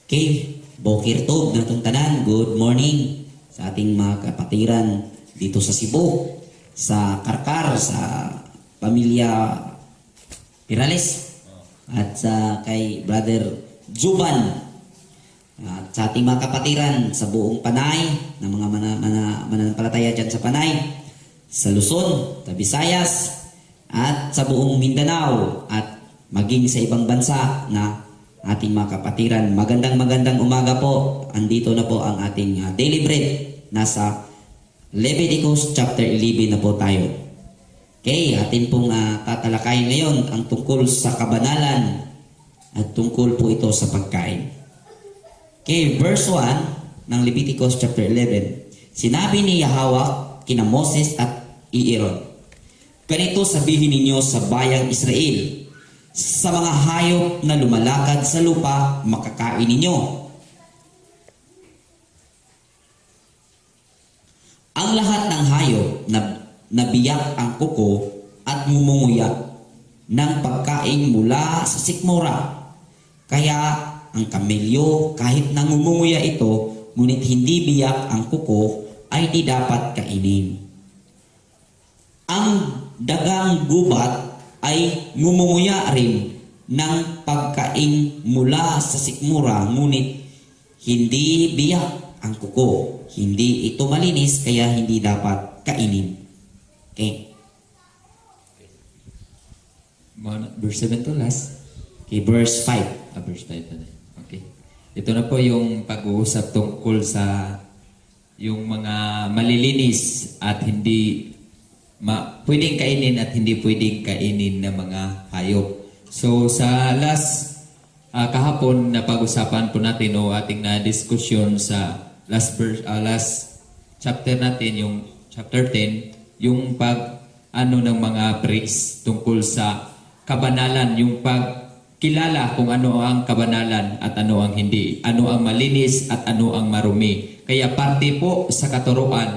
Okay, Bokir Tov na itong tanan. Good morning sa ating mga kapatiran dito sa Cebu, sa Karkar, sa pamilya Pirales, at sa kay Brother Juban, at sa ating mga kapatiran sa buong Panay, ng mga mananampalataya dyan sa Panay, sa Luzon, sa Visayas, at sa buong Mindanao, at maging sa ibang bansa na ating mga kapatiran. Magandang umaga po. Andito na po ang ating daily bread. Nasa Leviticus chapter 11 na po tayo. Okay, atin pong tatalakayin ngayon ang tungkol sa kabanalan at tungkol po ito sa pagkain. Okay, verse 1 ng Leviticus chapter 11. Sinabi ni Yahweh kina Moses at Aaron, ganito sabihin ninyo sa bayang Israel, sa mga hayop na lumalakad sa lupa, makakain ninyo. Ang lahat ng hayop na nabiyak ang kuko at ngumunguya ng pagkain mula sa sikmura. Kaya ang kamelyo, kahit na ngumunguya ito, ngunit hindi biyak ang kuko, ay di dapat kainin. Ang dagang gubat ay ngumunguya rin ng pagkain mula sa sikmura, ngunit hindi biyak ang kuko. Hindi ito malinis, kaya hindi dapat kainin. Okay. Verse 7 to last. Okay, verse 5. Verse 5 na. Okay. Ito na po yung pag-uusap tungkol sa yung mga malilinis at hindi pwedeng kainin at hindi pwedeng kainin ng mga hayop. So sa last kahapon na pag-usapan po natin o ating na diskusyon sa last chapter natin, yung chapter 10, yung ng mga priests tungkol sa kabanalan, yung pagkilala kung ano ang kabanalan at ano ang hindi, ano ang malinis at ano ang marumi. Kaya parte po sa katuruan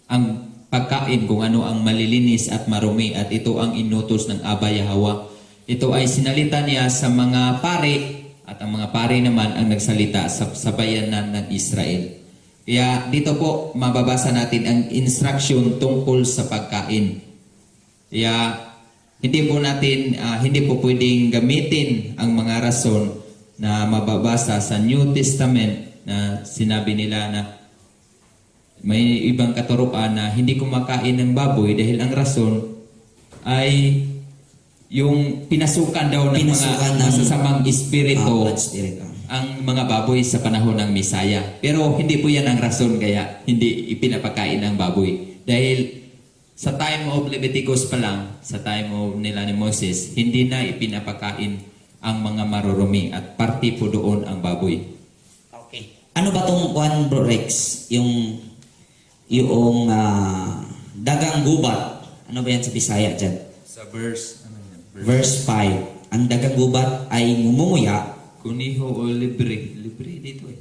ang pagkain kung ano ang malilinis at marumi, at ito ang inutos ng Aba Yahweh. Ito ay sinalita niya sa mga pari, at ang mga pari naman ang nagsalita sa bayanan ng Israel. Kaya dito po mababasa natin ang instruction tungkol sa pagkain. Kaya hindi po pwedeng gamitin ang mga rason na mababasa sa New Testament na sinabi nila na may ibang katuruan na hindi kumakain ng baboy dahil ang rason ay yung pinasukan daw ng mga masasamang espiritu ang mga baboy sa panahon ng Misaya. Pero hindi po yan ang rason kaya hindi ipinapakain ng baboy. Dahil sa time of Leviticus pa lang, sa time of nila ni Moses, hindi na ipinapakain ang mga marurumi at parte po doon ang baboy. Okay. Ano ba tong Juan Bro Rex? Yung dagang gubat. Ano ba yan sa Bisaya dyan? Sa verse Verse 5. Ang dagang gubat ay ngumunguya. Kuniho o libre. Libre dito eh.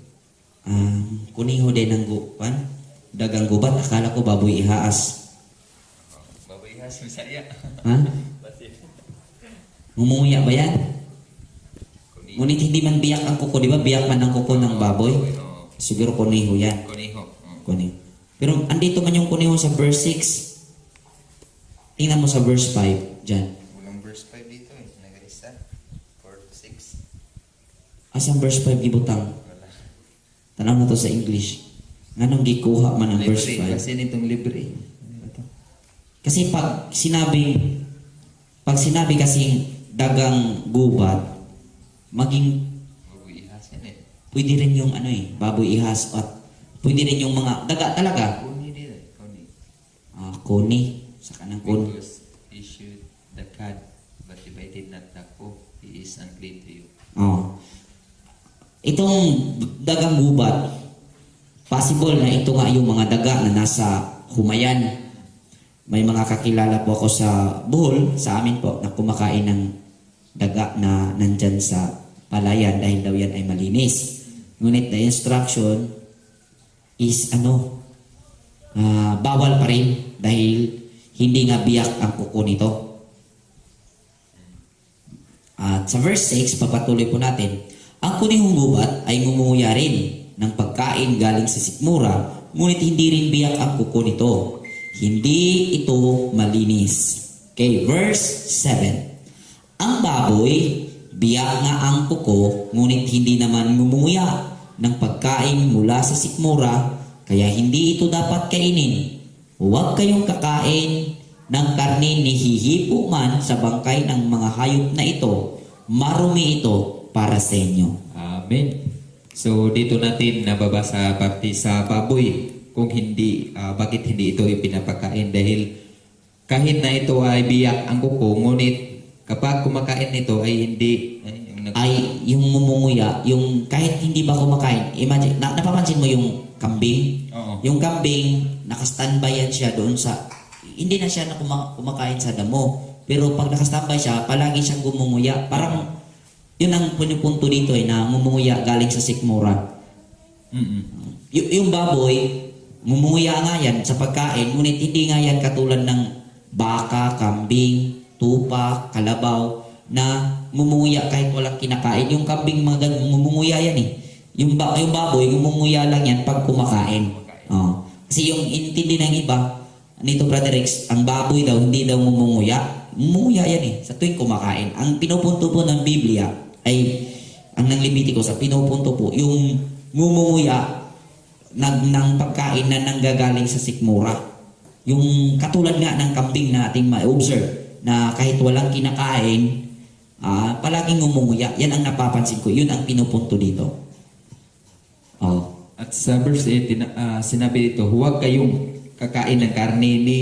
Kuniho din ng dagang gubat. Akala ko baboy ihaas. Baboy ihas, Bisaya. Ha? Ngumunguya ba yan? Ngunit hindi man biyak ang kuko. Di ba biyak man ang kuko ng baboy? Siguro kuniho yan. Kuniho. Kuniho. Pero andito man yung kuniho sa verse 6. Tingnan mo sa verse 5 dyan. Walang verse 5 dito eh. Nag-isa. 4-6. Asang verse 5 gibutang? Wala. Tanaw na to sa English. Nganong gikuha man ang verse Libre. 5? Kasi nitong libre. Kasi pag sinabi kasing dagang gubat, maging Baboy ihas yan eh. pwede rin yung baboy ihas, at pwede rin yung mga daga talaga. Kuni din eh. Kuni. Kuni. Sa kanang kuni. Because issued the cad, but if I did not tako, he is unclean to you. Itong dagang gubat, possible na ito nga yung mga daga na nasa Humayan. May mga kakilala po ako sa Bohol, sa amin po, na kumakain ng daga na nandyan sa palayan dahil daw yan ay malinis. Ngunit the instruction is bawal pa rin dahil hindi nga biyak ang kuko nito. At sa verse 6, papatuloy po natin. Ang kunihong gubat ay ngumunguya rin ng pagkain galing sa sikmura, ngunit hindi rin biyak ang kuko nito. Hindi ito malinis. Okay, verse 7. Ang baboy, biyak nga ang kuko, ngunit hindi naman ngumunguya ng pagkain mula sa sikmura, kaya hindi ito dapat kainin. Huwag kayong kakain ng karne ni hihipo man sa bangkay ng mga hayop na ito. Marumi ito para sa inyo. Amen. So dito natin nababasa parte sa baboy kung hindi bakit hindi ito ipinapakain dahil kahit na ito ay biyak ang kuko, ngunit kapag kumakain nito ay hindi Ay yung mumunguya, yung kahit hindi ba kumakain, imagine, napapansin mo yung kambing? Oo. Yung kambing, nakastandby yan siya doon sa, hindi na siya na kumakain sa damo. Pero pag nakastandby siya, palagi siyang gumunguya. Parang, yun ang punipunto dito na mumunguya galing sa sikmura. Yung baboy, mumunguya nga yan sa pagkain, ngunit hindi nga yan katulad ng baka, kambing, tupa, kalabaw, na mumunguya kahit walang kinakain. Yung kambing mumunguya yan eh. Yung baboy, mumunguya lang yan pag kumakain. Oh. Kasi yung intindi ng iba, nito Brother Rex, ang baboy daw, hindi daw mumunguya. Mumunguya yan eh, sa tuwing kumakain. Ang pinupunto po ng Biblia ay, ang ng Leviticus, ang pinupunto po, yung mumunguya ng pagkain na nanggagaling sa sikmura. Yung katulad nga ng kambing na ating ma-observe, na kahit walang kinakain, palaging ngumunguya. Yan ang napapansin ko. Yun ang pinupunto dito. Oh. At sa verse 8, sinabi dito, huwag kayong kakain ng karne ni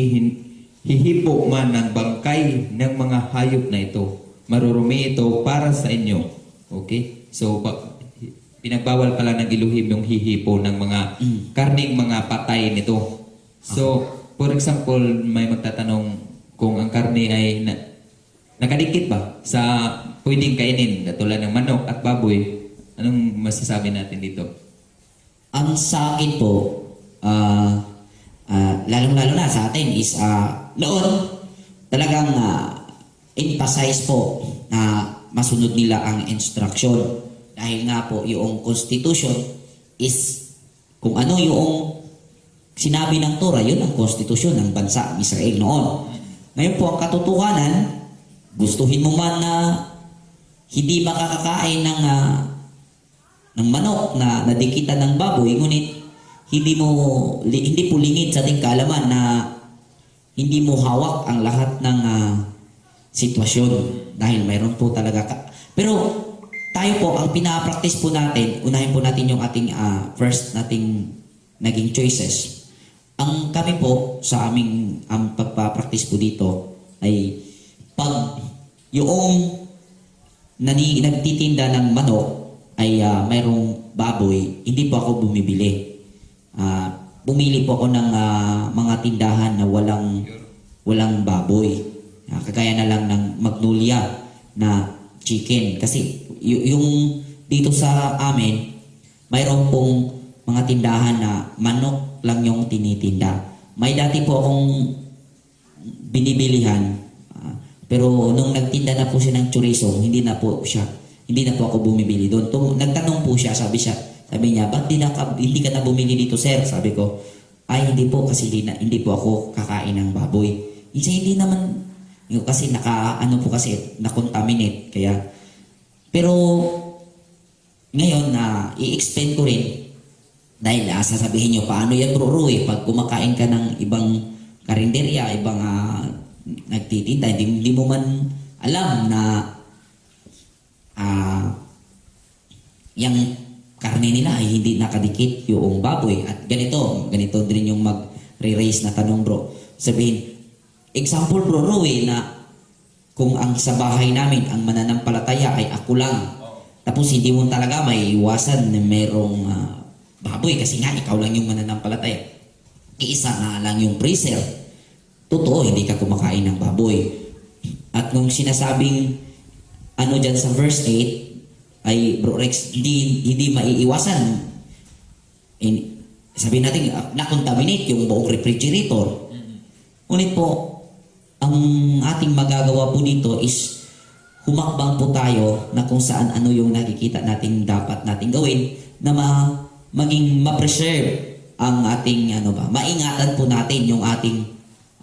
hihipo man ng bangkay ng mga hayop na ito. Marurumi ito para sa inyo. Okay? So, pinagbawal pala ng Elohim yung hihipo ng mga karning mga patay nito. So, for example, may magtatanong kung ang karne ay nakadikit ba sa pwedeng kainin, katulad ng manok at baboy, anong masasabi natin dito? Ang sa akin po, lalong-lalo na sa atin is noon talagang emphasize po na masunod nila ang instruction. Dahil nga po yung constitution is kung ano yung sinabi ng Torah, yun ang konstitusyon ng bansa ng Israel noon. Ngayon po ang katotohanan, gustuhin mo man na hindi makakakain ng manok na nadikitan ng baboy, ngunit hindi po lingid sa ating kaalaman na hindi mo hawak ang lahat ng sitwasyon dahil mayroon po talaga pero tayo po, ang pinapractice po natin, unahin po natin yung ating first nating naging choices. Ang kami po sa aming pagpapractice po dito ay pag yung nagtitinda ng manok ay mayroong baboy, hindi po ako bumibili. Bumili po ako ng mga tindahan na walang baboy. Kagaya na lang ng Magnolia na chicken. Kasi yung dito sa amin, mayroon pong mga tindahan na manok lang yung tinitinda. May dati po akong binibilihan, pero nung nagtinda na po siya ng chorizo, hindi na po ako bumibili doon. Nagtanong po siya, sabi niya, ba't hindi ka na bumili dito, sir? Sabi ko, ay hindi po kasi hindi po ako kakain ng baboy. Hindi naman, kasi na-contaminate. Pero ngayon i-explain ko rin dahil sasabihin nyo, paano yan bro Rui? Pag kumakain ka ng ibang karinderya, ibang nagtitinda, hindi mo man alam na yung karne nila ay hindi nakadikit yung baboy. At ganito din yung mag-re-raise na tanong bro. Sabihin, example bro Rui, na kung ang sa bahay namin, ang mananampalataya ay ako lang. Tapos hindi mo talaga may iwasan na merong baboy kasi nga ikaw lang yung mananampalataya. Iisa na lang yung freezer. Totoo, hindi ka kumakain ng baboy. At nung sinasabing dyan sa verse 8 ay Bro Rex, hindi maiiwasan. Sabihin natin, na-contaminate yung buong refrigerator. Ngunit po, ang ating magagawa po dito is humakbang po tayo na kung saan ano yung nakikita nating dapat nating gawin na maging ma-preserve ang ating maingatan po natin yung ating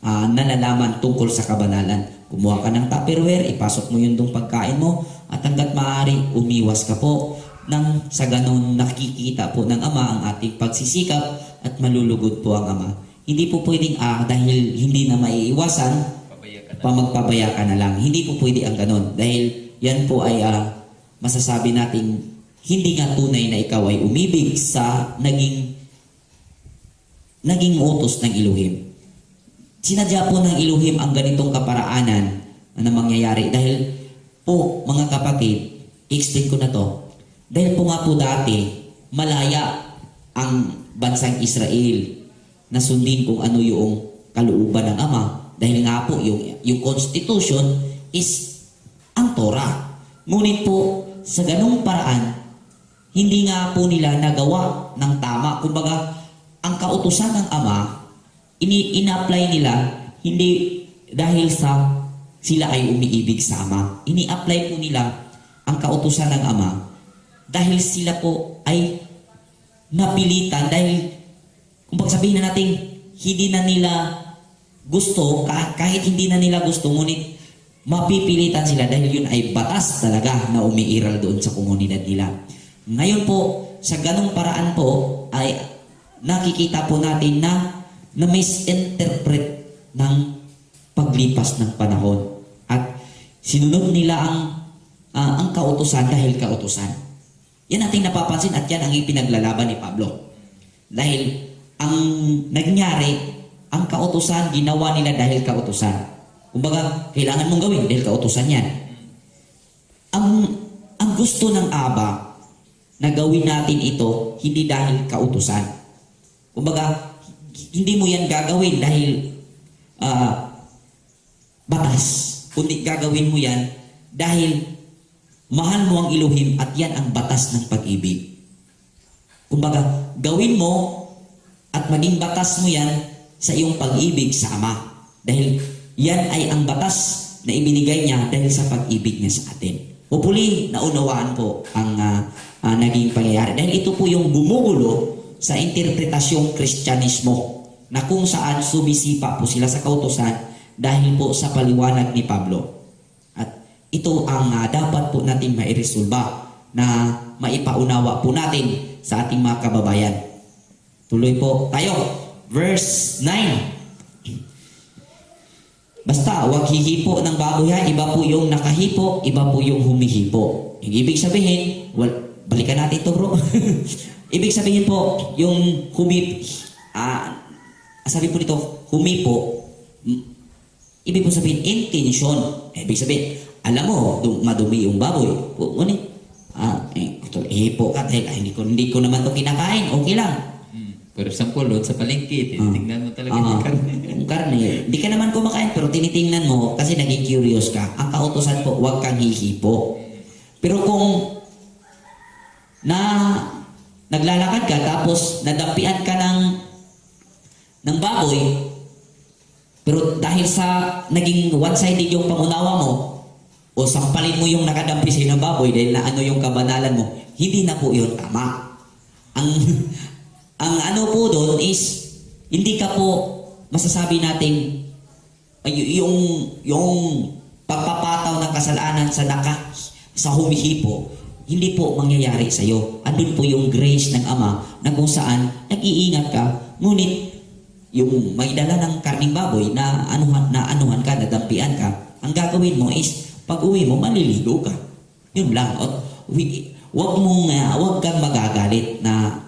nalalaman tungkol sa kabanalan. Kumuha ka ng Tupperware, ipasok mo yung dong pagkain mo at hanggat maaari umiwas ka po nang sa ganun nakikita po ng Ama ang ating pagsisikap at malulugod po ang Ama. Hindi po pwedeng dahil hindi na maiiwasan, magpabaya ka na lang. Hindi po pwede ang ganun. Dahil yan po ay masasabi nating hindi nga tunay na ikaw ay umibig sa naging utos ng Elohim. Sinadya po ng Elohim ang ganitong kaparaanan na mangyayari. Dahil po, mga kapatid, i-explain ko na to. Dahil po nga po dati, malaya ang bansang Israel na sundin kung ano yung kalooban ng Ama. Dahil nga po, yung Constitution is ang Torah. Ngunit po, sa ganung paraan, hindi nga po nila nagawa ng tama. Kumbaga, ang kautusan ng Ama, ina-apply nila hindi dahil sa sila ay umiibig sa Ama. Ini-apply po nila ang kautusan ng Ama dahil sila po ay napilitan. Dahil, kung pagsabihin na natin, hindi na nila gusto, kahit hindi na nila gusto, ngunit mapipilitan sila dahil yun ay batas talaga na umiiral doon sa komunidad nila. Ngayon po, sa ganong paraan po, ay nakikita po natin na misinterpret ng paglipas ng panahon. At sinunod nila ang kautusan dahil kautusan. Yan ating napapansin at yan ang ipinaglalaban ni Pablo. Dahil ang nangyari, ang kautusan, ginawa nila dahil kautusan. Kumbaga, kailangan mong gawin dahil kautusan yan. Ang gusto ng Aba na gawin natin ito, hindi dahil kautusan. Kumbaga, hindi mo yan gagawin dahil batas. Kundi gagawin mo yan dahil mahal mo ang Elohim at yan ang batas ng pag-ibig. Kumbaga, gawin mo at maging batas mo yan sa iyong pag-ibig sa Ama. Dahil yan ay ang batas na ibinigay niya dahil sa pag-ibig niya sa atin. Hopefully, naunawaan po ang naging pangyayari. Dahil ito po yung gumugulo sa interpretasyong Kristyanismo na kung saan sumisipa po sila sa kautusan dahil po sa paliwanag ni Pablo. At ito ang dapat po natin mairesolba na maipaunawa po natin sa ating mga kababayan. Tuloy po tayo. Verse 9. Basta, huwag hihipo ng baboy ha. Iba po yung nakahipo, iba po yung humihipo. Yung ibig sabihin, balikan natin ito bro. Ibig sabihin po, yung sabi po dito, humipo, ibig po sabihin, intention. Ibig sabihin, alam mo, madumi yung baboy. Ngunit, hipo ka dahil hindi ko naman ito kinakain, okay lang. For example, doon sa palengke, tinitingnan mo talaga yung karne. Yung karne, hindi ka naman kumakain, pero tinitingnan mo kasi naging curious ka. Ang kautosan po, huwag kang hihipo. Pero kung naglalakad ka tapos nadampian ka ng baboy, pero dahil sa naging one-sided yung pangunawa mo, o sampalin mo yung nakadampi sa ng baboy dahil na ano yung kabanalan mo, hindi na po yun tama. Ang ano po doon is, hindi ka po masasabi natin yung pagpapataw ng kasalanan sa humihipo, hindi po mangyayari sa iyo. Andun po yung grace ng Ama na kung saan nag-iingat ka, ngunit yung may dala ng karning baboy na anuhan ka, nadampian ka, ang gagawin mo is pag uwi mo, maliligo ka. Yun lang. Huwag kang magagalit na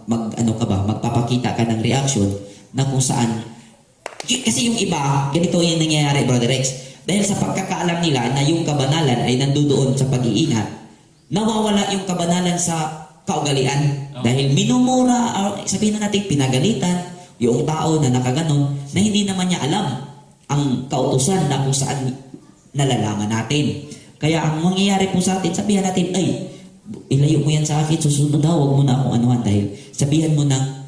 magpapakita ka ng reaction na kung saan. Kasi yung iba, ganito yung nangyayari, Brother Rex. Dahil sa pagkakaalam nila na yung kabanalan ay nandoon sa pag-iingat, nawawala yung kabanalan sa kaugalian. Dahil minumura, sabihin na natin pinagalitan, yung tao na nakaganon, na hindi naman niya alam ang kautusan na kung saan nalalaman natin. Kaya ang mangyayari po sa atin, sabihan natin, ay, ilayo mo yan sa akin, susunod na, huwag mo na akong anuhan dahil sabihan mo na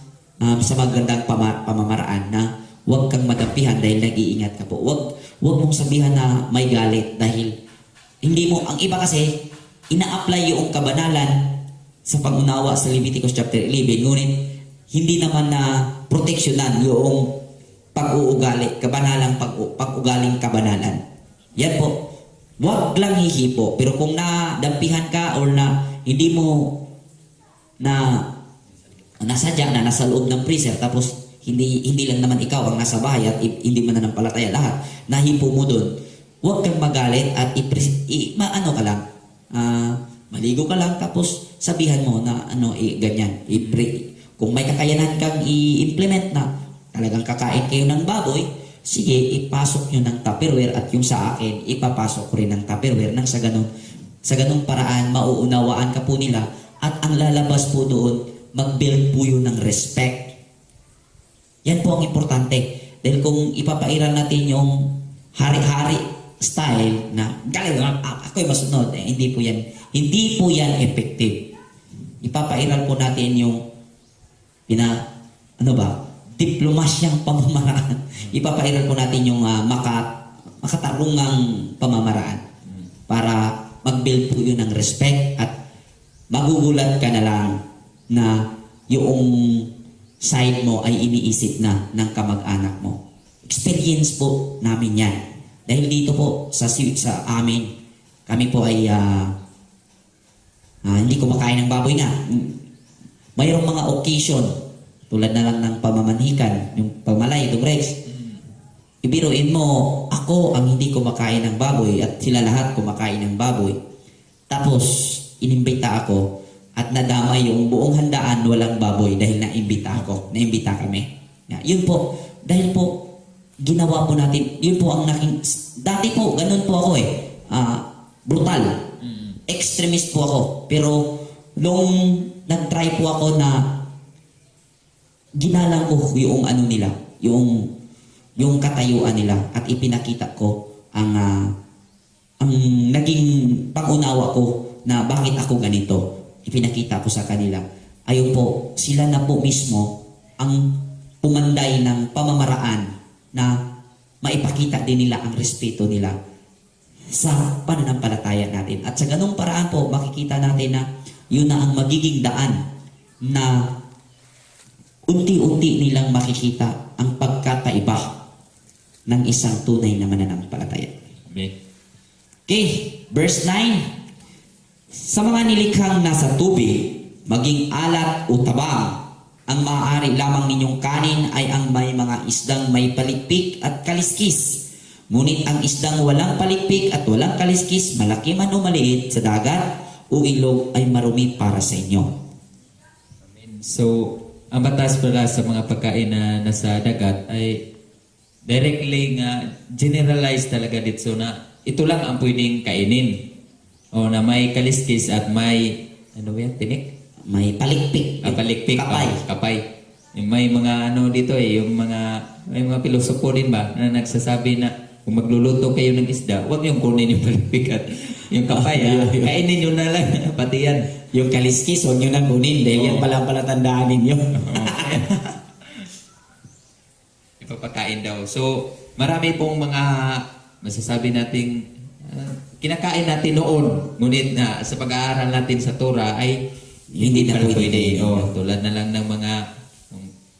sa magandang pamamaraan na huwag kang madampihan dahil nag-iingat ka po. Huwag mong sabihan na may galit dahil Hindi mo, ang iba kasi, ina-apply yung kabanalan sa pag-unawa sa Leviticus chapter 11, ngunit hindi naman na proteksyonan yung pag-uugali, kabanalang pag-ugaling kabanalan. Yan po. Huwag lang hihipo. Pero kung nadampihan ka or na hindi mo na nasadya na nasa loob ng freezer tapos hindi lang naman ikaw ang nasa bahay at hindi mo nananampalataya lahat, nahipo mo doon, huwag kang magalit at maano ka lang, maligo ka lang tapos sabihan mo na ganyan, kung may kakayanan kang i-implement na talagang kakain kayo ng baboy, sige, ipasok nyo ng Tupperware at yung sa akin, ipapasok ko rin ng Tupperware nang sa ganung paraan, mauunawaan ka po nila at ang lalabas po doon, mag-build po yun ng respect. Yan po ang importante. Dahil kung ipapairal natin yung hari-hari style na galing, ako'y masunod, hindi po yan effective. Ipapairal po natin yung diplomasyang pamamaraan. Ipapairal po natin yung makatarungang pamamaraan para mag-build po yun ng respect at magugulat ka na lang na yung side mo ay iniisip na ng kamag-anak mo. Experience po namin yan. Dahil dito po sa amin, kami po ay hindi kumakain ng baboy nga. Mayroong mga occasion, tulad na lang ng pamamanhikan, yung pamalay, itong Rex. Ibiruin mo, ako ang hindi kumakain ng baboy at sila lahat kumakain ng baboy. Tapos, inimbita ako at nadama yung buong handaan walang baboy dahil naimbita kami. Yun po, dahil po, ginawa po natin, yun po ang dati po, ganun po ako brutal. Extremist po ako. Pero, nung nag-try po ako na ginalang ko yung nila, yung katayuan nila at ipinakita ko ang naging pangunawa ko na bakit ako ganito. Ipinakita ko sa kanila. Ayun po, sila na po mismo ang pumanday ng pamamaraan na maipakita din nila ang respeto nila sa pananampalataya natin. At sa ganung paraan po, makikita natin na yun na ang magiging daan na unti-unti nilang makikita ang pagkakaiba ng isang tunay na mananampalataya. Amen. Okay, verse 9. Sa mga nilikhang nasa tubig, maging alat o tabang, ang maaari lamang ninyong kanin ay ang may mga isdang may palikpik at kaliskis. Ngunit ang isdang walang palikpik at walang kaliskis, malaki man o maliit sa dagat o ilog ay marumi para sa inyo. Amen. So, ang batas pala sa mga pagkain na nasa dagat ay directly nga generalized talaga dito na ito lang ang pwedeng kainin. O na may kaliskis at may tinik? May palikpik. Palikpik. Kapay. Kapay. May mga dito may mga pilosopo din ba na nagsasabi na kung magluluto kayo ng isda, huwag niyong kunin yung palikpik at yung kapay. Kainin nyo na lang, pati yan. Yung kaliskis, huwag nyo nang kunin dahil yan pala tandaan ninyo. Ipapakain daw. So, marami pong mga masasabi nating kinakain natin noon. Ngunit sa pag-aaral natin sa Torah ay hindi na pwede. Tulad na lang ng mga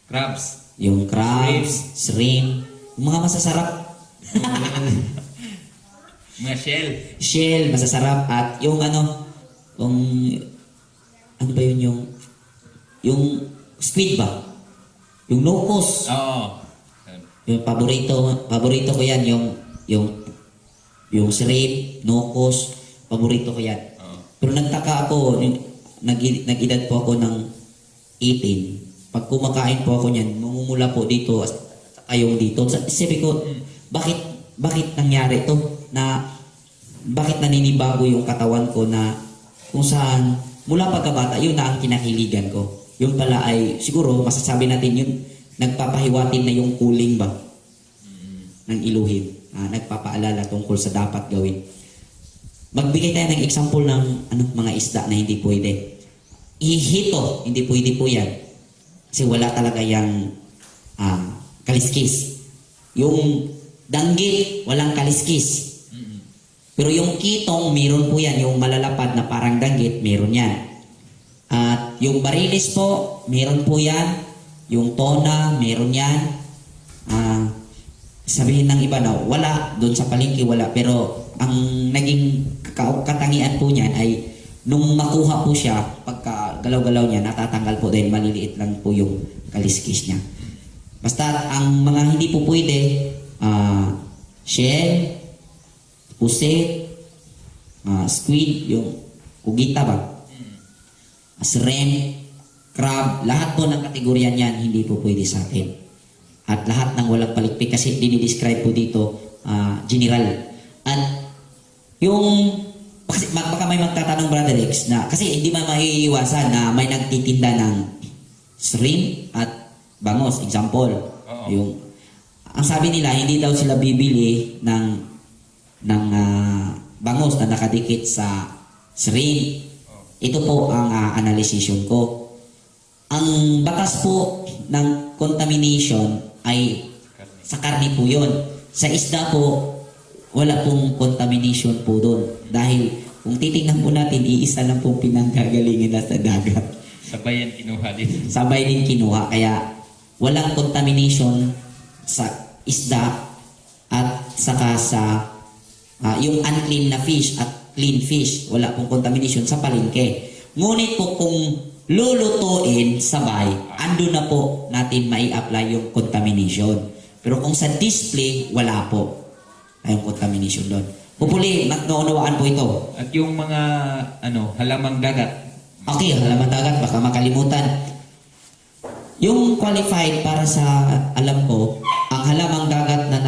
crabs. Yung crabs, shrimp, yung mga masasarap. Mga shell. Shell, masasarap. At yung ano ba yun yung squid ba? Yung locust. Oo. Yung paborito ko yan, yung shrimp, locust, paborito ko yan. Pero nagtaka ako, nag-edad po ako ng 18. Pag kumakain po ako niyan, mumumula po dito, ayong dito. Sabi ko, bakit nangyari to? Bakit naninibago yung katawan ko na kung saan, mula pagkabata, yun na ang kinahiligan ko. Yung pala ay, siguro, masasabi natin yun, nagpapahiwatin na yung cooling ba? Ng iluhin. Nagpapaalala tungkol sa dapat gawin. Magbigay tayo ng example ng mga isda na hindi pwede. Ihito, hindi pwede po yan. Kasi wala talaga yung kaliskis. Yung danggit, walang kaliskis. Pero yung kitong, meron po yan. Yung malalapad na parang danggit, meron yan. At yung barilis po, meron po yan. Yung tona, meron yan. Sabihin ng iba na wala, doon sa palengke wala. Pero ang naging katangian po niyan ay nung makuha po siya, pagka galaw-galaw niya, natatanggal po dahil maliliit lang po yung kaliskis niya. Basta ang mga hindi po pwede, shell, pusit, squid, yung kugita ba? Shrimp, crab, lahat po ng kategorya niyan hindi po pwede sa atin. At lahat ng walang palikpik kasi dinidescribe po dito general. At yung kasi baka may magtatanong Brother Rex na kasi hindi man maiiwasan na may nagtitinda ng shrimp at bangos, example. Yung ang sabi nila hindi daw sila bibili ng bangos na nakadikit sa shrimp. Ito po ang analysisyon ko. Ang batas po ng contamination ay sa karne po yun. Sa isda po, wala pong contamination po doon. Dahil kung titingnan po natin, iisa lang pong pinanggagalingan na sa dagat. Sabay yan kinuha din. Sabay din kinuha. Kaya walang contamination sa isda at saka sa yung unclean na fish at clean fish. Wala pong contamination sa palengke. Ngunit po kung lulutuin sabay, ando na po natin mai-apply yung contamination. Pero kung sa display, wala po yung contamination doon. Pupuli, naunawaan po ito. At yung mga halamang dagat. Okay, halaman dagat, baka makalimutan. Yung qualified para sa alam ko, ang halamang dagat na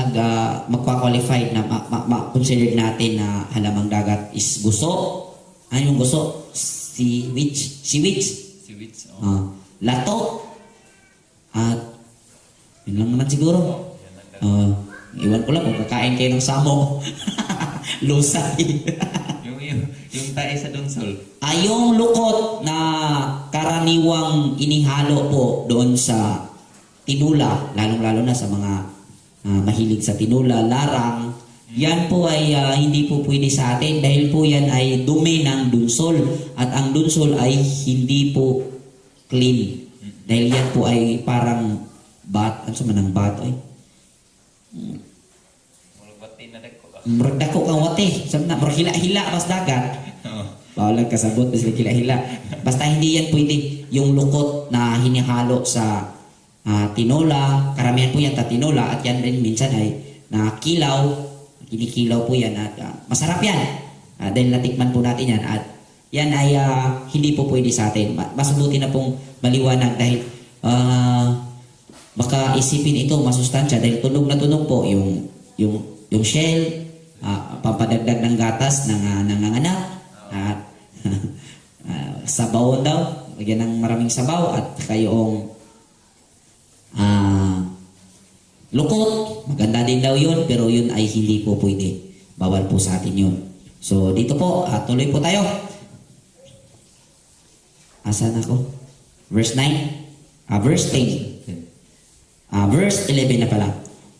magpa-qualified na ma-consider natin na halamang dagat is guso. Ano yung guso? Seaweed. Lato. At yun lang naman siguro. Iwan ko lang kung kakain kayo ng samo. Lusay. yung tae sa donsol. Yung lukot na karaniwang inihalo po doon sa tinula, lalong-lalo na sa mga mahilig sa tinula, larang, yan po ay hindi po pwede sa atin dahil po yan ay dumi ng dunsol at ang dunsol ay hindi po clean. Dahil yan po ay parang ano sa manang bat ay? Murag dako kang wate. Sabi na, murag hila-hila mas dagat. Bawal kasabot, basta hila-hila. Basta hindi yan pwede yung lukot na hinihalo sa tinola. Karamihan po yan ta tinola at yan rin minsan ay nakilaw. Kinikilaw po yan at masarap yan. Dahil natikman po natin yan at yan ay hindi po pwede sa atin. Mas mabuti na pong maliwanag dahil baka isipin ito masustansya dahil tunog na tunog po yung shell, pampadagdag ng gatas ng anak at sabaw daw, lagyan ng maraming sabaw at kayong lukot, maganda din daw yun pero yun ay hindi po pwede, bawal po sa atin yun. So dito po, tuloy po tayo. Asan ako? Verse 9? Verse 10. Verse 11 na pala.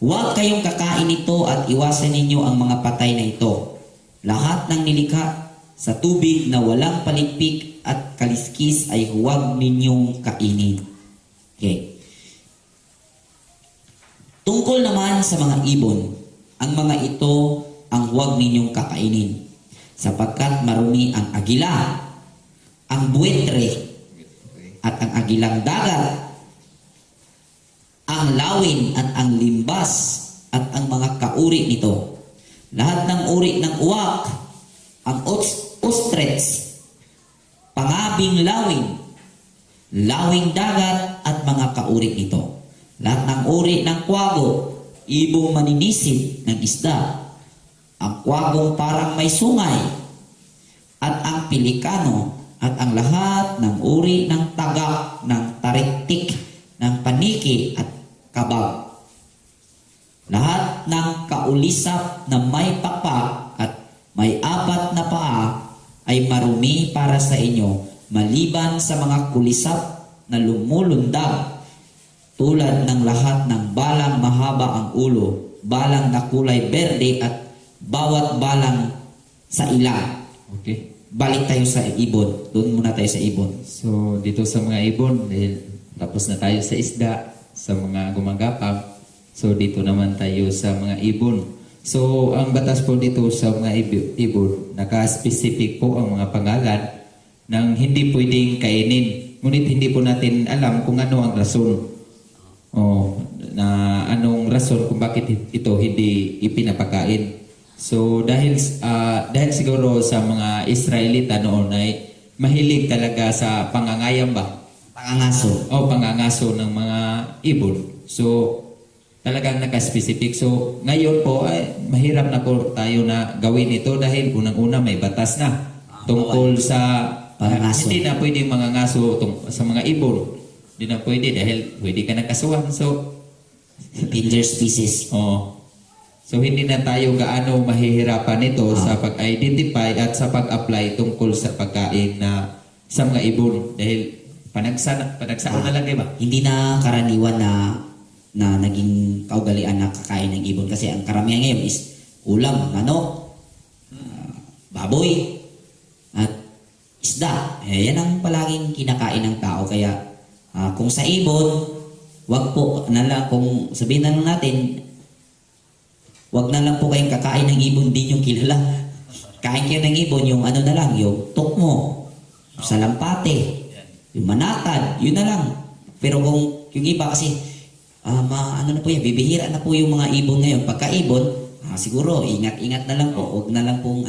Huwag kayong kakain ito at iwasan ninyo ang mga patay na ito. Lahat ng nilikha sa tubig na walang palikpik at kaliskis ay huwag ninyong kainin. Okay. Tungkol naman sa mga ibon, ang mga ito ang huwag ninyong kakainin, sapagkat marumi ang agila, ang buwetre, at ang agilang dagat, ang lawin at ang limbas, at ang mga kauri nito. Lahat ng uri ng uwak, ang ostrich, pangabing lawin, lawing dagat, at mga kauri nito. Lahat ng uri ng kwago, ibong maninisid ng isda, ang kwagong parang may sungay, at ang pilikano, at ang lahat ng uri ng tagak, ng tariktik, ng paniki, at kabag. Lahat ng kaulisap na may pakpak at may apat na paa ay marumi para sa inyo, maliban sa mga kulisap na lumulundag, tulad ng lahat ng balang mahaba ang ulo, balang na kulay berde at bawat balang sa ila. Okay. Balik tayo sa ibon. Doon muna tayo sa ibon. So, dito sa mga ibon, dahil tapos na tayo sa isda, sa mga gumagapang. So, dito naman tayo sa mga ibon. So, ang batas po dito sa mga ibon, naka-specific po ang mga pangalan ng hindi pwedeng kainin. Ngunit hindi po natin alam kung ano ang rason. O, na anong rason kung bakit ito hindi ipinapakain. So dahil siguro sa mga Israelita noon ay mahilig talaga sa pangangayam ba? Pangangaso. O pangangaso ng mga ibon. So talagang naka-specific. So ngayon po ay mahirap na po tayo na gawin ito dahil unang-una may batas na tungkol sa Pangangaso. hindi na pwedeng mangangaso sa mga ibon. Hindi na pwede dahil pwede ka nakasuhan. So Endangered species. So hindi na tayo gaano mahihirapan nito sa pag-identify at sa pag-apply tungkol sa pagkain na sa mga ibon dahil panagsaan na lang, di ba? Hindi na karaniwan na naging kaugalian na kakain ng ibon kasi ang karamihan ngayon is ulam, manok, baboy, at isda. Yan ang palaging kinakain ng tao. Kaya kung sa ibon, wag po na lang, kung sabihin na lang natin, wag na lang po kayong kakain ng ibon din yung kilala. Kain kayo ng ibon, yung ano na lang, yung tukmo, salampate, yung manatad, yun na lang. Pero kung yung iba kasi, ano na po yan, bibihira na po yung mga ibon ngayon. Pagka ibon, siguro, ingat-ingat na lang po. Wag na lang pong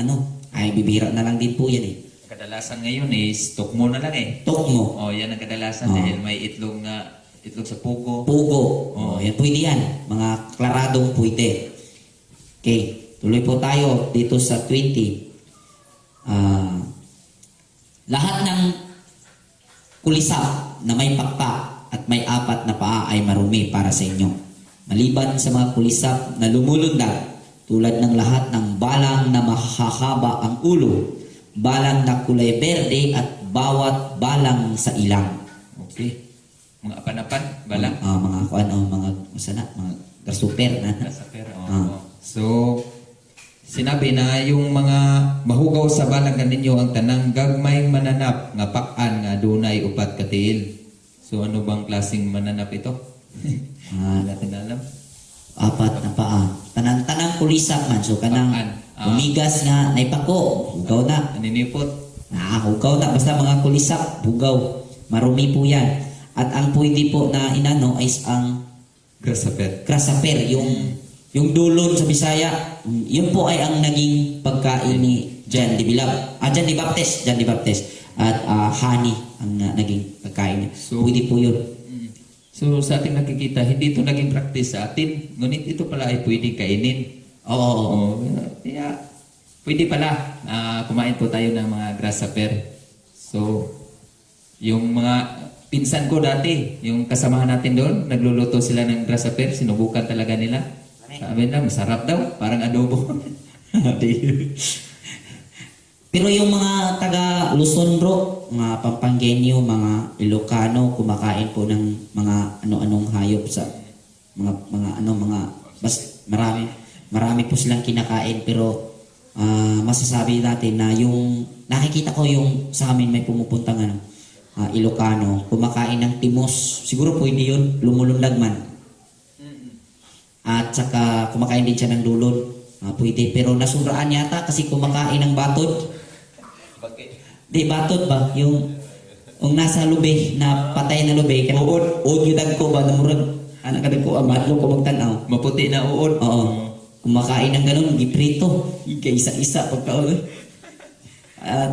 bibihira na lang din po yan eh. Kadalasan ngayon is tukmo na lang eh. Tukmo, Yan ang kadalasan dahil may itlog sa pugo. pugo, yan pwede yan. Mga klaradong pwede. Okay, tuloy po tayo dito sa 20. Lahat ng kulisap na may pakpak at may 4 na paa ay marumi para sa inyo. Maliban sa mga kulisap na lumulundag, tulad ng lahat ng balang na mahahaba ang ulo, balang na kulay berde at bawat balang sa ilang. Okay. Mga apanapan, balang. Mga mga masana, mga grasshopper na. Sa pera. So, sinabi na yung mga mahugaw sa balang kaninyo ang tanang gagmay mananap nga pakan nga dunay upat ka tiil. So, ano bang klaseng mananap ito? Hindi natin alam. 4 na paa. Tanang kulisap man. So, kanang Pakan. umigas nga naipako. Hugaw na. Naninipot. Hugaw na. Basta mga kulisap, hugaw. Marumi po yan. At ang pwede po na inano is ang Grasshopper. grasshopper, yung dulon sa Bisaya. Yun po ay ang naging pagkain ni John de Bilab. John de Baptist. At honey ang naging pagkain niya. So, Pwede po yun. So, sa ating nakikita, hindi ito naging practice sa atin. Ngunit ito pala ay pwede kainin. Oo. Kaya, pwede pala kumain po tayo ng mga grasshopper. So, yung mga pinsan ko dati, yung kasamahan natin doon, nagluluto sila ng grasshopper, sinubukan talaga nila. Sabi na, masarap daw, parang adobo. Pero yung mga taga Luzon bro, mga Pampanggenyo, mga Ilocano, kumakain po ng mga ano-anong hayop sa marami po silang kinakain, pero masasabi natin na yung nakikita ko yung sa amin may pumupuntang Ilocano, kumakain ng timos. Siguro pwede yun, lumulundag man. At saka kumakain din siya ng dulon. Pwede, pero nasuraan yata kasi kumakain ng batod. Di, batod ba? Yung nasa lubeh, na patay na lubeh, uod yung dagko ba, namurag, anak ka dagko, madlo ko magtanaw. Maputi na uod. Oo. Kumakain ng ganun, giprito. Isa-isa, pagka at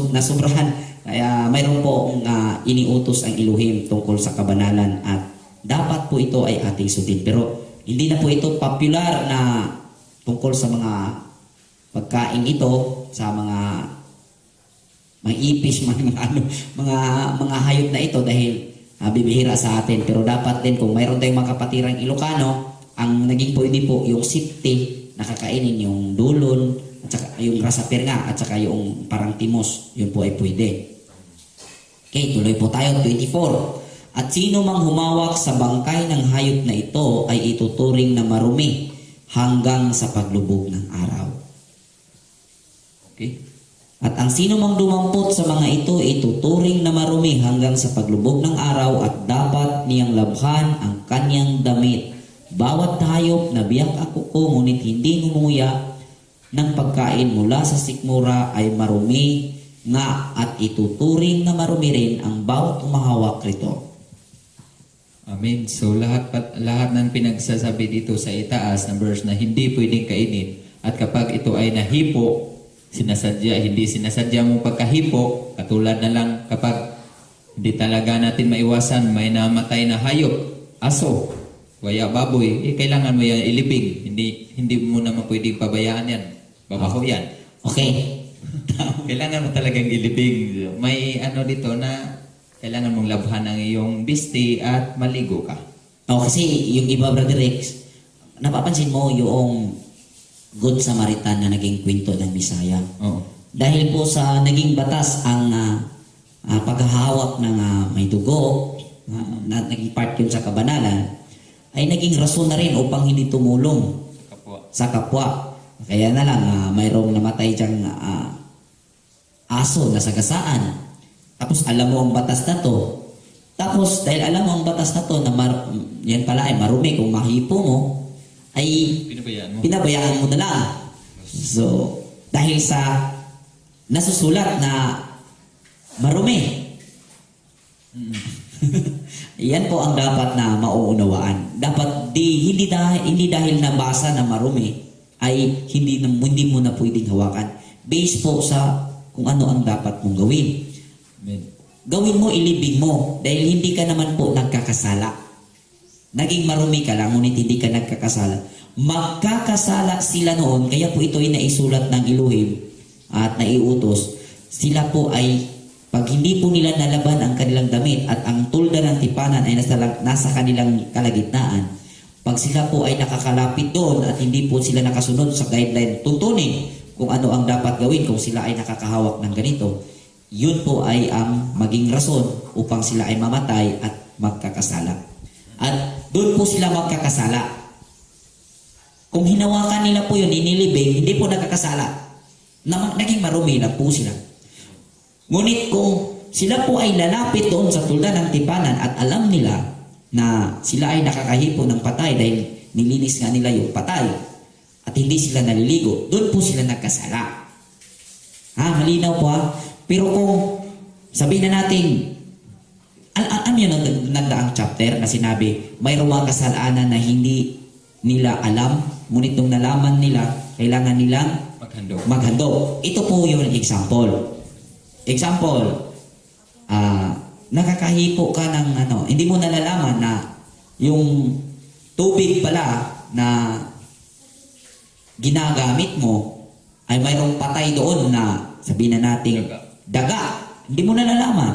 nasumrahan. Kaya mayroon po iniutos ang Elohim tungkol sa kabanalan at dapat po ito ay ating sundin. Pero hindi na po ito popular na tungkol sa mga pagkain ito, sa mga ipis, mga hayop na ito dahil bibihira sa atin. Pero dapat din kung mayroon tayong mga kapatirang Ilocano, ang naging pwede po yung sipte, nakakainin yung dulon, at saka yung grasshopper nga, at saka yung parang timos, yun po ay pwede. Okay, tuloy po tayo, 24. At sino mang humawak sa bangkay ng hayop na ito ay ituturing na marumi hanggang sa paglubog ng araw. Okay? At ang sino mang dumampot sa mga ito, ituturing na marumi hanggang sa paglubog ng araw at dapat niyang labhan ang kanyang damit. Bawat hayop na biyak ako ko, ngunit hindi ngumunguya ng pagkain mula sa sikmura ay marumi nga at ituturing na marumi rin ang bawat umahawak rito. Amen. So lahat ng pinagsasabi dito sa itaas na verse na hindi pwedeng kainin at kapag ito ay nahipo, hindi sinasadya mo pagkahipo, katulad na lang kapag hindi talaga natin maiwasan, may namatay na hayop, aso, waya baboy, kailangan mo yan ilibing. Hindi mo naman pwedeng pabayaan yan. Babaho yan. Okay. Kailangan mo talagang ilibing. May dito na kailangan mong labhan ang iyong bisti at maligo ka. Kasi yung iba, Brother Rex, napapansin mo yung Good Samaritan na naging kwento ng Bisaya. Oo. Dahil po sa naging batas ang paghahawak ng may dugo, na naging part yun sa kabanalan, ay naging rason na rin upang hindi tumulong Kapwa. sa kapwa. Kaya na lang, mayroong namatay diyang aso na sagasaan. Tapos alam mo ang batas na to. Tapos dahil alam mo ang batas na to, na yan pala ay marumi, kung mahipo mo, ay Pinabayaan mo. mo na lang. So, dahil sa nasusulat na marumi, yan po ang dapat na mauunawaan. Dapat hindi dahil nabasa na marumi ay hindi mo na pwedeng hawakan. Based po sa kung ano ang dapat mong gawin. Amen. Gawin mo, ilibing mo dahil hindi ka naman po nagkakasala. Naging marumi ka lang ngunit hindi ka nagkakasala. Magkakasala sila noon, kaya po ito ay naisulat ng Elohim at naiutos. Sila po ay pag hindi po nila nalaban ang kanilang damit at ang tulda ng tipanan ay nasa kanilang kalagitnaan, pag sila po ay nakakalapit doon at hindi po sila nakasunod sa guideline, tuntunin kung ano ang dapat gawin kung sila ay nakakahawak ng ganito, yun po ay ang maging rason upang sila ay mamatay at magkakasala. At doon po sila magkakasala. Kung hinawakan nila po yun, inilibing, hindi po nagkakasala. Naging marumi lang po sila. Ngunit kung sila po ay lalapit doon sa tulda ng tipanan at alam nila na sila ay nakakahipo ng patay dahil nilinis nga nila yung patay at hindi sila naliligo, doon po sila nagkasala. Malinaw po Pero kung sabihin na natin, alam yun ang nagdaang chapter na sinabi, mayroong mga kasalanan na hindi nila alam, ngunit nung nalaman nila, kailangan nilang maghandog. Ito po yung example. Nakakahipo ka ng hindi mo nalalaman na yung tubig pala na ginagamit mo ay mayroong patay doon na sabihin na natin daga. Hindi mo nalalaman.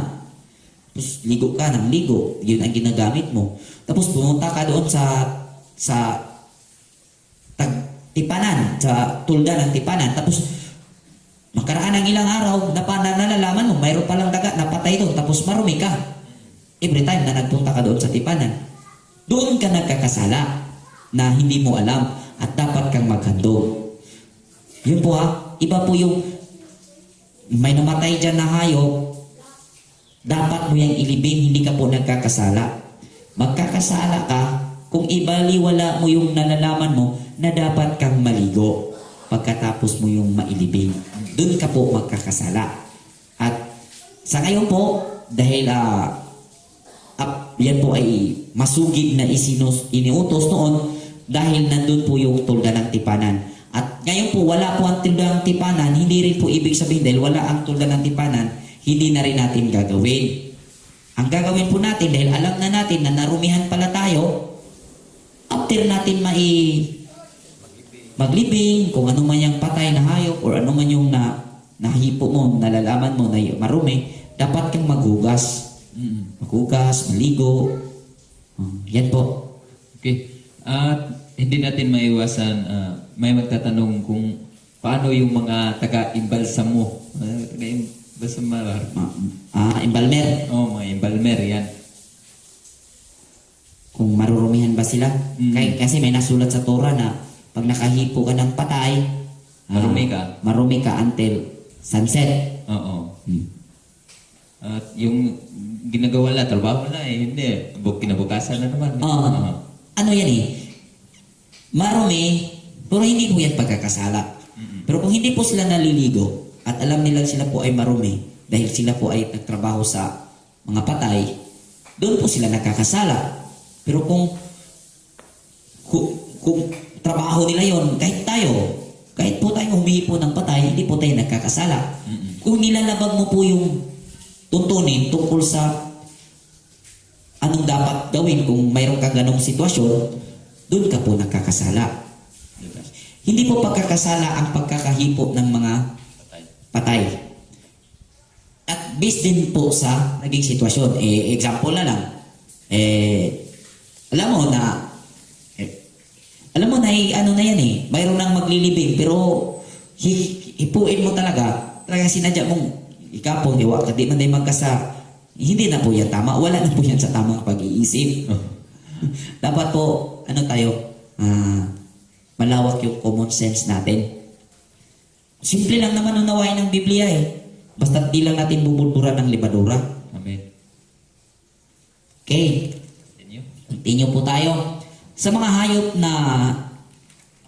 Tapos ligo ka ng ligo. Yun ang ginagamit mo. Tapos pumunta ka doon sa tipanan, sa tulda ng tipanan. Tapos makaraan ng ilang araw, nalalaman mo, mayroon palang daga, napatay doon. Tapos marumi ka. Every time na nagpunta ka doon sa tipanan, doon ka nagkakasala na hindi mo alam at dapat kang maghandog. Yun po iba po yung may namatay dyan na hayop, dapat mo yung ilibing, hindi ka po nagkakasala. Magkakasala ka kung ibaliwala mo yung nalalaman mo na dapat kang maligo pagkatapos mo yung mailibing. Doon ka po magkakasala. At sa ngayon po, dahil yan po ay masugid na iniutos noon dahil nandun po yung tulda ng tipanan. At ngayon po, wala po ang tulda ng tipanan, hindi rin po ibig sabihin dahil wala ang tulda ng tipanan, hindi na rin natin gagawin. Ang gagawin po natin, dahil alam na natin na narumihan pala tayo, after natin maglibing, kung ano man yung patay na hayop, or ano man yung nahipo mo, nalalaman mo na marumi, dapat kang maghugas. Maghugas, maligo. Yan po. Okay. At hindi natin maiwasan, may magtatanong kung paano yung mga taga-imbalsamo. Taga-imbalsamo. Embalmer. Mga embalmer, yan. Kung marurumihan ba sila? Kasi may nasulat sa Torah na pag nakahipo ka ng patay, Marumi ka until sunset. Oo. Hmm. At yung ginagawa na, trabaho na hindi. Kinabukasan na naman. Oo. Ano yan eh? Marumi, pero hindi po yan pagkakasala. Pero kung hindi po sila naliligo at alam nilang sila po ay marumi dahil sila po ay nagtrabaho sa mga patay, doon po sila nagkakasala. Pero kung trabaho nila yon, kahit po tayo humihipo ng patay, hindi po tayo nagkakasala. Kung nilalabag mo po yung tuntunin tungkol sa anong dapat gawin kung mayroon ka ganong sitwasyon, doon ka po nagkakasala. Hindi po pagkakasala ang pagkakahipo ng mga patay. At based din po sa naging sitwasyon. Example na lang. Alam mo na ano na yan mayroon nang maglilibing pero hipuin mo talaga sinadya mong ikapong hiwa ka di man day magkasa, hindi na po yan tama, wala na po yan sa tamang pag-iisip. Dapat po malawak yung common sense natin. Simple lang naman unawain ng Biblia basta di lang natin bubulburan ng libadura. Amen. Okay, continue po tayo sa mga hayop na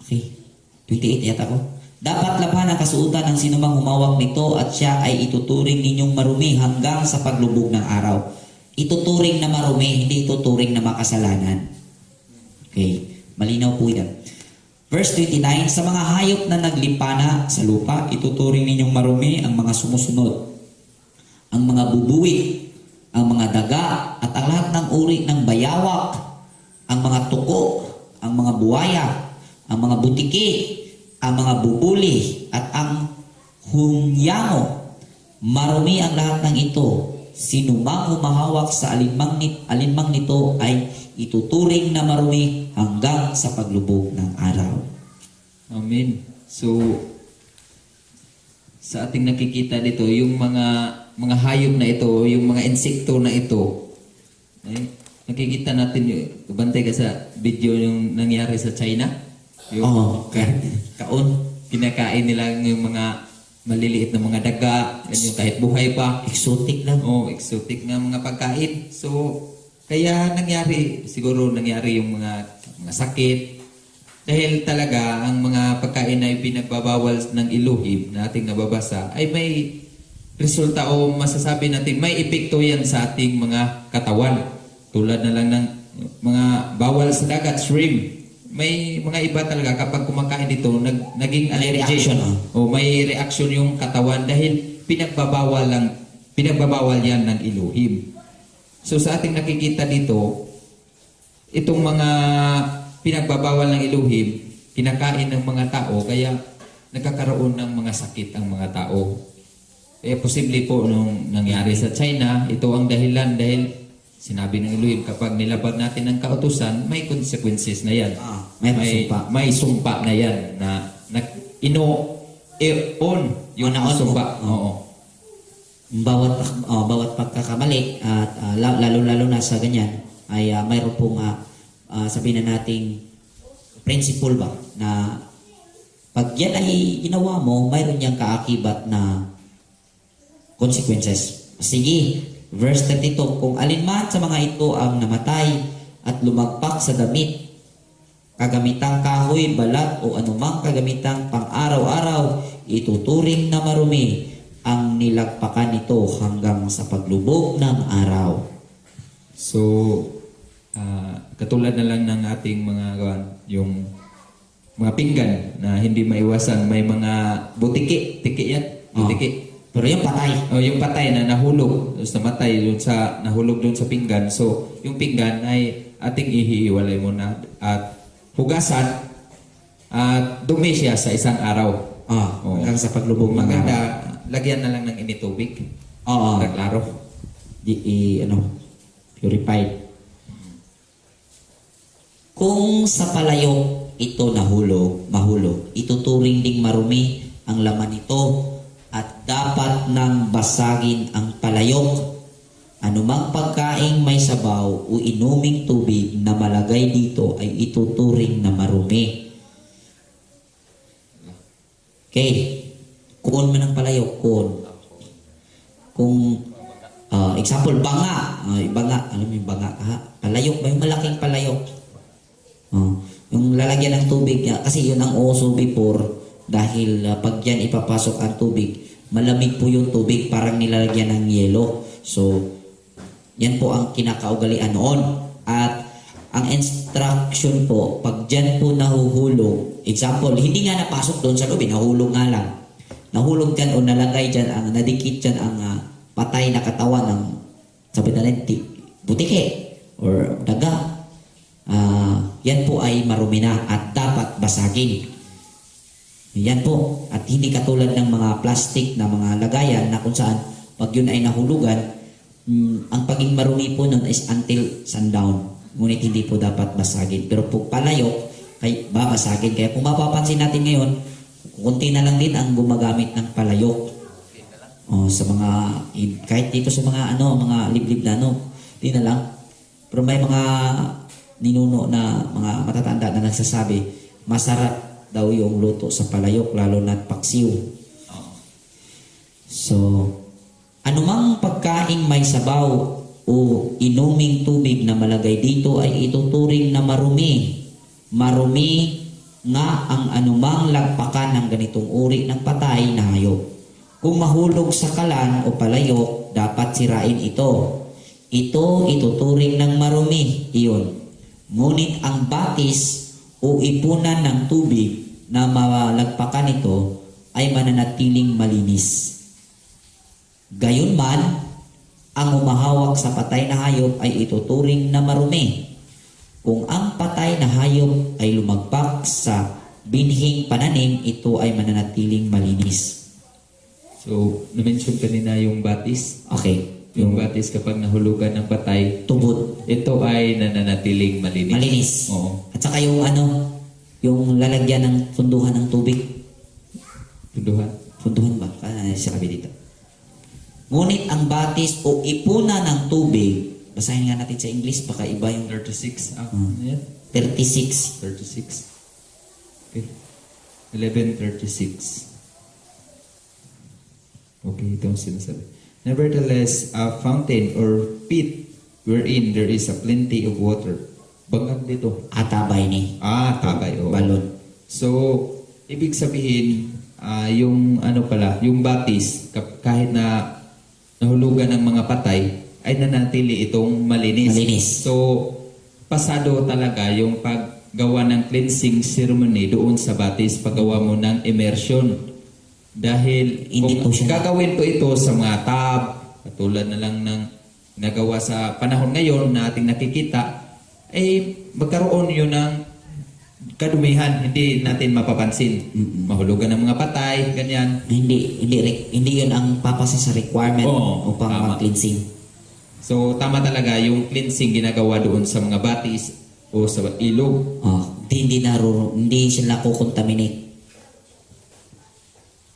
28 yata ko. Dapat labanan ang kasuotan ng sinumang humawak nito at siya ay ituturing ninyong marumi hanggang sa paglubog ng araw. Ituturing na marumi, hindi ituturing na makasalanan. Okay, malinaw po yan. Verse 29, sa mga hayop na naglipana sa lupa, ituturing ninyong marumi ang mga sumusunod. Ang mga bubuwi, ang mga daga, at ang lahat ng uri ng bayawak, ang mga tuko, ang mga buwaya, ang mga butiki, ang mga bubuli, at ang hunyango. Marumi ang lahat ng ito. Sinumang humahawak sa alinmang nito ay ituturing na marumi hanggang sa paglubog ng araw. Amen. So, sa ating nakikita dito, yung mga hayop na ito, yung mga insekto na ito, nakikita natin yung, bantay ka sa video yung nangyari sa China. Yung Kaon. kinakain nila yung mga maliliit na mga daga, yung kahit buhay pa. Exotic lang. Exotic nga mga pagkain. So, kaya siguro nangyari yung mga sakit. Dahil talaga, ang mga pagkain na pinagbabawal ng Elohim na ating nababasa, ay may resulta o masasabi natin, may epekto yan sa ating mga katawan. Tulad na lang ng mga bawal sa dagat, shrimp. May mga iba talaga kapag kumakain dito, naging allergic. May reaction yung katawan dahil pinagbabawal yan ng Elohim. So sa ating nakikita dito, itong mga pinagbabawal ng Elohim, kinakain ng mga tao, kaya nagkakaroon ng mga sakit ang mga tao. Kaya posible po nung nangyari sa China, ito ang dahilan dahil sinabi ng Elohim, kapag nilabag natin ang kautusan, may consequences na yan. May sumpa na yan na on yung sumpa. Bawat pagkakamali at lalo na sa ganyan ay mayroon pong sabihin na nating principle ba na pag yan ay ginawa mo, mayroon niyang kaakibat na consequences. Sige, verse 32, kung alinman sa mga ito ang namatay at lumagpak sa damit, kagamitang kahoy, balat o anumang kagamitang pang-araw-araw, ituturing na marumi ang nilagpakan nito hanggang sa paglubog ng araw. So, katulad na lang ng ating yung mga pinggan na hindi maiwasan, may mga butiki yan, butiki. Pero yung patay. Yung patay na nahulog, namatay nahulog doon sa pinggan. So, yung pinggan ay ating ihiwalay muna at hugasan at dumi siya sa isang araw. Hanggang sa paglubog ng maganda, araw. lagyan na lang ng initubig. Klaro. Purified. Kung sa palayok ito mahulog, ituturing ding marumi ang laman nito at dapat nang basagin ang palayok. Anumang pagkaing may sabaw o inuming tubig na malagay dito ay ituturing na marumi. Okay. Kuon man ang palayok, kuon. Kung example, banga. Banga, alam mo yung banga, ha? Palayok ba? Yung malaking palayok. Yung lalagyan ng tubig niya. Kasi yun ang uso before. Dahil pag yan ipapasok ang tubig, malamig po yung tubig, parang nilalagyan ng yelo. So, yan po ang kinakaugalian noon. At ang instruction po, pag dyan po nahuhulog, example, hindi nga napasok doon sa loob, nahulog nga lang. Nahulog dyan o nalagay dyan, nadikit dyan ang patay na katawan ng, sabi natin, butike or daga. Yan po ay marumi na at dapat basagin. Yan po. At hindi katulad ng mga plastic na mga lagayan na kung saan pag yun ay nahulugan, ang paging marumi po nun is until sundown. Ngunit hindi po dapat basagin. Pero po palayok, babasagin. Kaya kung mapapansin natin ngayon, kunti na lang din ang gumagamit ng palayok. Sa mga, kahit dito sa mga mga liblib na di na lang. Pero may mga ninuno na mga matatanda na nagsasabi, masarap daw yung luto sa palayok, lalo na paksiw. So, anumang pagkaing may sabaw o inuming tubig na malagay dito ay ituturing na marumi. Marumi nga ang anumang lagpakan ng ganitong uri ng patay na hayop. Kung mahulog sa kalan o palayok, dapat sirain ito. Ito ituturing ng marumi. Iyon. Ngunit ang batis o ipunan ng tubig na malagpakan ito ay mananatiling malinis. Gayunman, ang umahawak sa patay na hayop ay ituturing na marumi. Kung ang patay na hayop ay lumagpak sa binhing pananim, ito ay mananatiling malinis. So, na-mention kanina yung batis. Okay. Yung batis kapag nahulugan ng patay, Tubod. ito ay nananatiling malinis. Malinis. Oo. At saka yung yung lalagyan ng funduhan ng tubig. Punduhan. Funduhan ba? Sabi dito. Ngunit ang batis o ipuna ng tubig, basahin nga natin sa English, baka iba yung 36. Yan. 36. 36. Okay. 11:36. Okay, ito ang sinasabi. Nevertheless, a fountain or pit wherein there is a plenty of water. Bangag dito. Atabay ni. Tabay. Oh. Balon. So, ibig sabihin, yung yung batis, kahit na nahulugan ng mga patay, ay nanatili itong malinis. Malinis. So, pasado talaga yung paggawa ng cleansing ceremony doon sa batis, paggawa mo ng immersion. Dahil Hindi kung po siya- gagawin ko ito sa mga tab, katulad na lang ng nagawa sa panahon ngayon na ating nakikita, magkaroon yun ng kadumihan, hindi natin mapapansin. Mahulugan ng mga patay, ganyan. Hindi yun ang papasa sa requirement Oo, upang tama. mag-cleansing. So, tama talaga yung cleansing ginagawa doon sa mga batis o sa ilog. Hindi sila kukontaminate.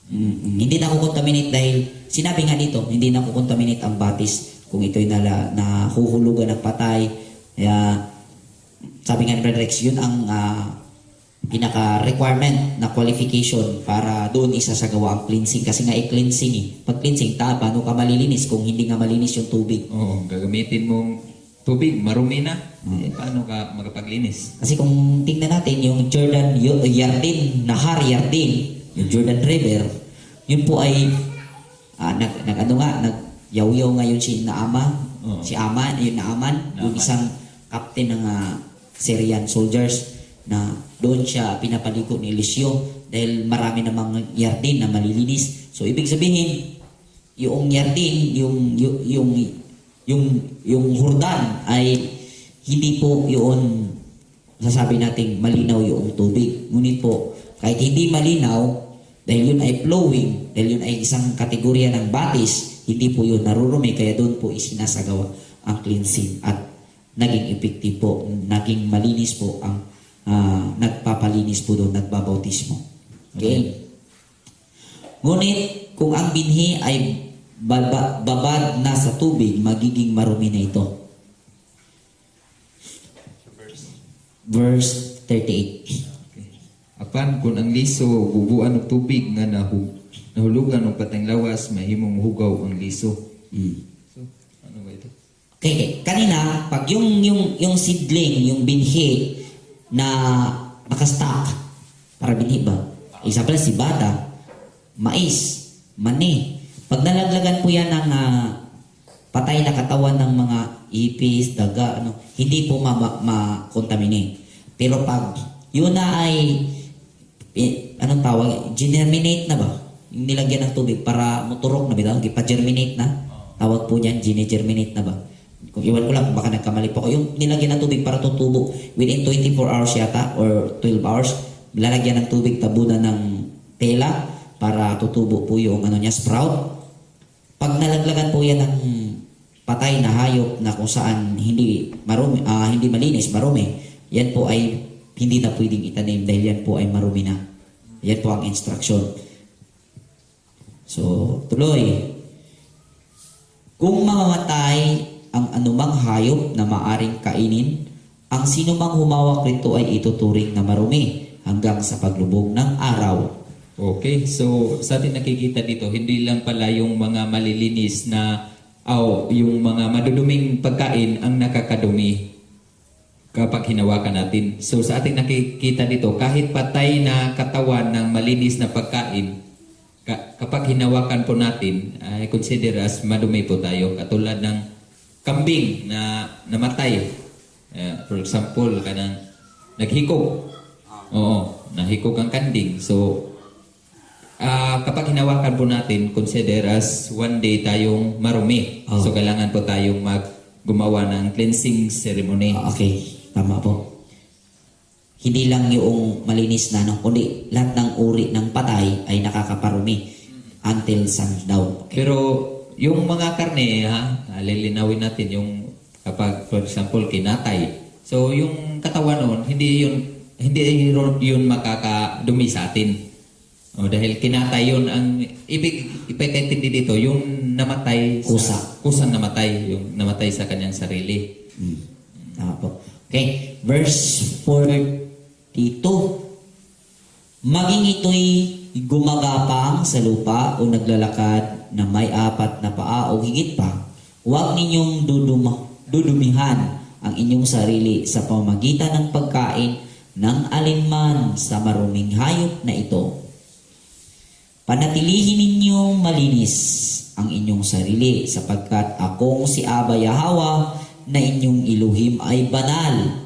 Hindi na kukontaminate dahil sinabi nga dito, hindi na kukontaminate ang batis kung ito'y nahuhulugan ng patay. Kaya, sabi nga ni Brother Rex, yun ang pinaka-requirement na qualification para doon isasagawa ang cleansing. Kasi nga i-cleansing Pag cleansing, paano ka malilinis kung hindi nga malinis yung tubig? Oo, gagamitin mong tubig, marumi na. Paano ka magapaglinis? Kasi kung tingnan natin yung Yarden, Nahar Yarden, yung Jordan River, yun po ay nagyaw-yaw ngayon si Naaman, Oo. si Aman, yung Naaman, yung isang captain ng Syrian soldiers na doon siya pinapaligo ni Eliseo dahil marami namang Yarden na malilinis. So ibig sabihin, yung Yarden, yung Jordan ay hindi po yun sasabi nating malinaw yung tubig. Ngunit po, kahit hindi malinaw, dahil yun ay flowing, dahil yun ay isang kategorya ng batis, hindi po yun narurumi, kaya doon po isinasagawa ang cleansing at naging effective po, naging malinis po ang nagpapalinis po doon, nagbabautismo. Okay? Ngunit kung ang binhi ay babad na sa tubig, magiging marumi na ito. Verse 38. Okay. Apan kung ang liso bubuan og tubig nga nahulugan og patang lawas mahimong hugaw ang liso. So, ano ba ito? Okay, kanina, pag yung seedling, yung binhi na nakastock, para binhi ba? Isa pala si bata, mais, mani. Pag nalaglagan po yan ng patay na katawan ng mga ipis, daga, hindi po ma-contaminate. Pero pag yun na ay, anong tawag, germinate na ba? Yung nilagyan ng tubig para muturok na bitaw, ipa-germinate na. Tawag po niyan, germinate na ba? Kung iwan ko lang, baka nagkamali po ako. Yung nilagyan ng tubig para tutubo within 24 hours yata or 12 hours, lalagyan ng tubig, tabunan ng tela para tutubo po yung niya, sprout. Pag nalaglagan po yan ng patay na hayop na kung saan hindi marumi, hindi malinis, marumi, yan po ay hindi na pwedeng itanim dahil yan po ay marumi na. Yan po ang instruction. So, tuloy. Kung mamamatay ang anumang hayop na maaring kainin, ang sinumang humawak rito ay ituturing na marumi hanggang sa paglubog ng araw. Okay, so sa atin nakikita dito, hindi lang pala yung mga malilinis na yung mga maduduming pagkain ang nakakadumi kapag hinawakan natin. So sa ating nakikita dito, kahit patay na katawan ng malinis na pagkain, kapag hinawakan po natin, ay consider as madumi po tayo. Katulad ng kambing na namatay. For example, kanang naghikog. Oo, nahikog ang kanding. So, kapag hinawakan po natin, consider as one day tayong marumi. So, kailangan po tayong gumawa ng cleansing ceremony. Okay. Tama po. Hindi lang yung malinis na, kundi lahat ng uri ng patay ay nakakaparumi until sundown. Okay. Pero yung mga karne, lilinawin natin yung kapag, for example, kinatay. So, yung katawan nun, hindi yun makakadumi sa atin. Dahil kinatay yun, ang ipagkaintindi dito, yung namatay, kusang namatay, yung namatay sa kanyang sarili. Tama po. Okay, verse 42. Maging ito'y gumagapang sa lupa o naglalakad na may 4 na paa o higit pa, huwag ninyong dudumihan ang inyong sarili sa pamamagitan ng pagkain ng alinman sa maruming hayop na ito. Panatilihin ninyong malinis ang inyong sarili sapagkat akong si Aba Yahawa na inyong iluhim ay banal.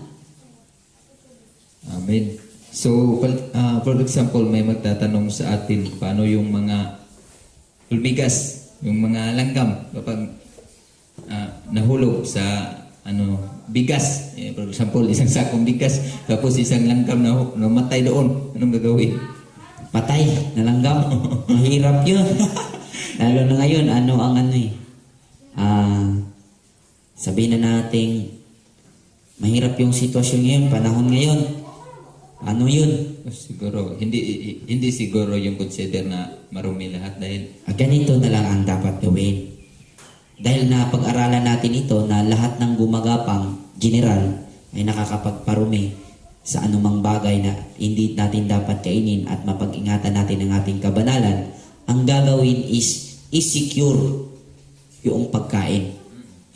Amen. So, for example, may magtatanong sa atin, paano yung mga ulmigas, yung mga langgam, kapag nahulog sa bigas. For example, isang sakong bigas, tapos isang langgam na namatay doon. Anong gagawin? Patay na langgam. Mahirap yun. Lalo na ngayon, sabihin na natin, mahirap yung sitwasyon ngayon, panahon ngayon. Ano yun? Siguro, hindi siguro yung consider na marumi lahat dahil... Ganito na lang ang dapat gawin. Dahil na pag-aralan natin ito na lahat ng gumagapang general ay nakakapagparumi sa anumang bagay na hindi natin dapat kainin at mapag-ingatan natin ang ating kabanalan, ang gagawin is i-secure yung pagkain.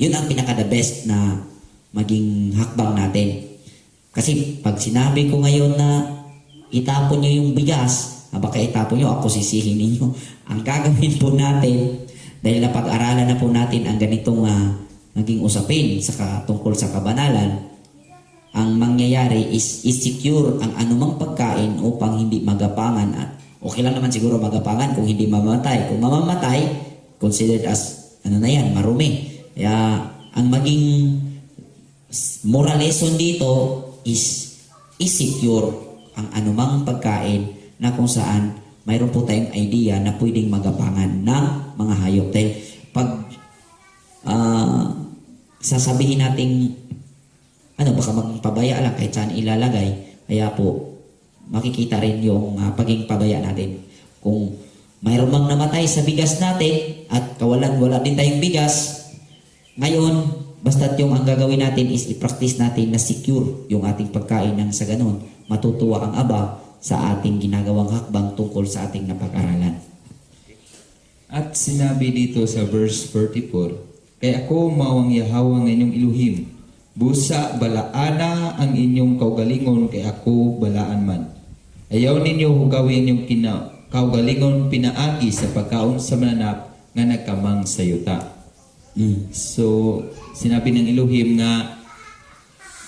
Yun ang pinaka-the best na maging hakbang natin. Kasi pag sinabi ko ngayon na itapon nyo yung bigas, baka itapon nyo, ako sisihin ninyo. Ang gagawin po natin, dahil napag-aralan na po natin ang ganitong naging usapin tungkol sa kabanalan, ang mangyayari is i-secure ang anumang pagkain upang hindi magapangan. At okay lang naman siguro magapangan kung hindi mamamatay. Kung mamamatay, considered as marumi. Kaya ang maging moral lesson dito is i-secure ang anumang pagkain na kung saan mayroon po tayong idea na pwedeng magapangan ng mga hayop. Dahil pag sasabihin nating baka magpabaya lang kahit saan ilalagay, kaya po makikita rin yung paging pabaya natin. Kung mayroon mang namatay sa bigas natin at wala din tayong bigas, ngayon, basta't yung ang gagawin natin is i-practice natin na secure yung ating pagkain nang sa ganun. Matutuwa ang Aba sa ating ginagawang hakbang tungkol sa ating napag-aralan. At sinabi dito sa verse 44, kay ako mao ang Yahweh nga inyong Elohim, busa balaana ang inyong kaugalingon, kay ako balaan man. Ayaw ninyo hugawin yung kaugalingon pinaagi sa pagkaon sa mananap nga nagkamang sa yuta. So, sinabi ng Elohim nga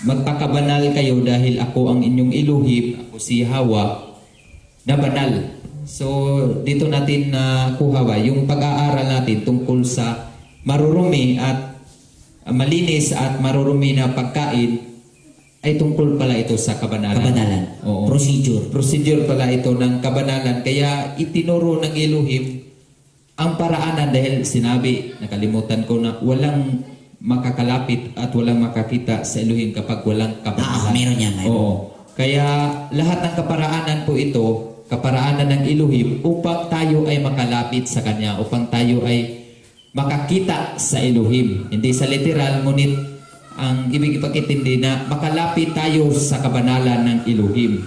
magpakabanal kayo dahil ako ang inyong Elohim, ako si Yahweh, na banal. So, dito natin nakuha yung pag-aaral natin tungkol sa marurumi at malinis at marurumi na pagkain ay tungkol pala ito sa kabanalan. Kabanalan. Oo. Procedure. Procedure pala ito ng kabanalan. Kaya itinuro ng Elohim ang paraanan dahil sinabi, nakalimutan ko na walang makakalapit at walang makakita sa Elohim kapag walang kabanalan. Meron yan. Oo. Kaya lahat ng kaparaanan po ito, kaparaanan ng Elohim upang tayo ay makalapit sa Kanya, upang tayo ay makakita sa Elohim. Hindi sa literal, ngunit ang ibig ipakitindi na makalapit tayo sa kabanalan ng Elohim.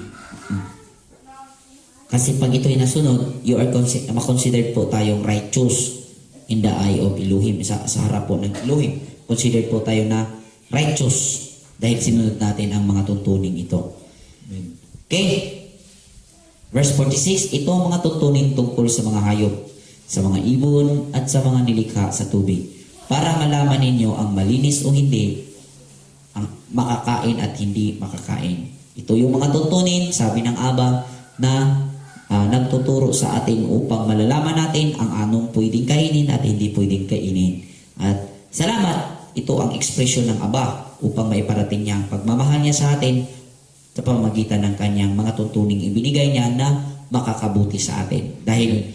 Kasi pag ito'y nasunod, you are considered po tayong righteous in the eye of Elohim. Sa harap po ng Elohim, considered po tayo na righteous dahil sinunod natin ang mga tuntuning ito. Amen. Okay? Verse 46, ito ang mga tuntunin tungkol sa mga hayop, sa mga ibon at sa mga nilikha sa tubig, para malaman ninyo ang malinis o hindi, ang makakain at hindi makakain. Ito yung mga tuntunin, sabi ng Aba, na nagtuturo sa atin upang malalaman natin ang anong pwedeng kainin at hindi pwedeng kainin. At salamat, ito ang ekspresyon ng Aba upang maiparating niya ang pagmamahal niya sa atin sa pamamagitan ng kanyang mga tuntuning ibinigay niya na makakabuti sa atin. Dahil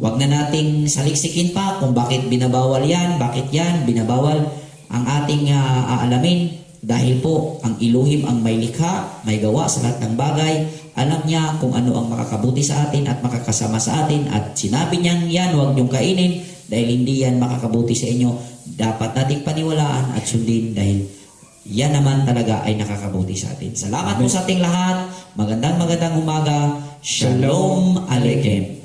wag na nating saliksikin pa kung bakit binabawal yan, bakit yan binabawal ang ating aalamin. Dahil po, ang Elohim ang may likha, may gawa sa lahat ng bagay. Alam niya kung ano ang makakabuti sa atin at makakasama sa atin. At sinabi niyan yan, huwag niyong kainin dahil hindi yan makakabuti sa inyo. Dapat nating paniwalaan at sundin dahil yan naman talaga ay nakakabuti sa atin. Salamat po sa ating lahat. Magandang umaga. Shalom Aleichem.